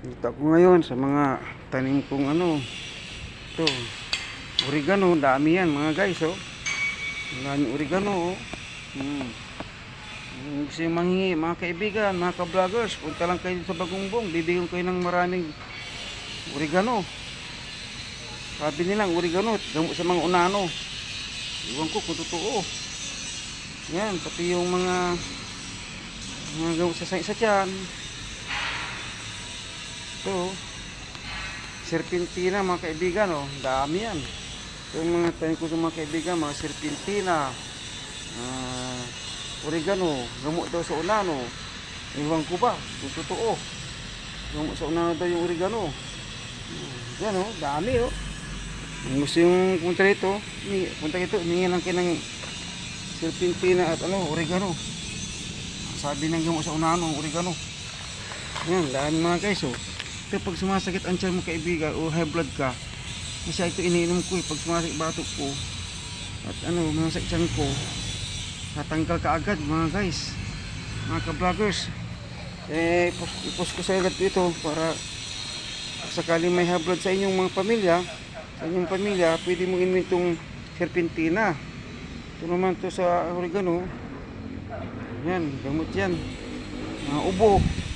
Dito ko ngayon sa mga tanim kong ito, oregano, dami yan mga guys, oh. Daming oregano, oh. Gusto yung manghingi, mga kaibigan, mga ka-vloggers, punta lang kayo sa Bagongbong, bibigyan ko kayo ng maraming oregano. Sabi nilang oregano, gamot sa mga unano. Iwan ko kung totoo. Yan, pati yung mga gamot sa sakit sa tiyan. Ito, serpentina mga kaibigan, oh. Dami yan. Ito yung mga tanim ko sa mga kaibigan, mga serpentina, oregano, gamot daw sa unano. Iwan ko ba kung totoo. Gamot sa unano daw yung oregano. Yan, oh, dami, oh. Kung gusto yung punta rito, humingi lang kayo ng serpentina at oregano. Sabi ng gamot sa unano, oregano. Yan, dami mga guys, oh. Ito pag sumasakit ang tiyan mo kaibigan o high blood ka, kasi ito iniinom ko, pag sumasakit batok ko at masakit tiyan ko, tatanggal ka agad mga guys, mga ka-vloggers. Ipost ko sa agad ito para sakali may high blood sa inyong mga pamilya, pwede mo inumin itong serpentina. Ito naman to sa oregano. Yan, gamot yan, ubo.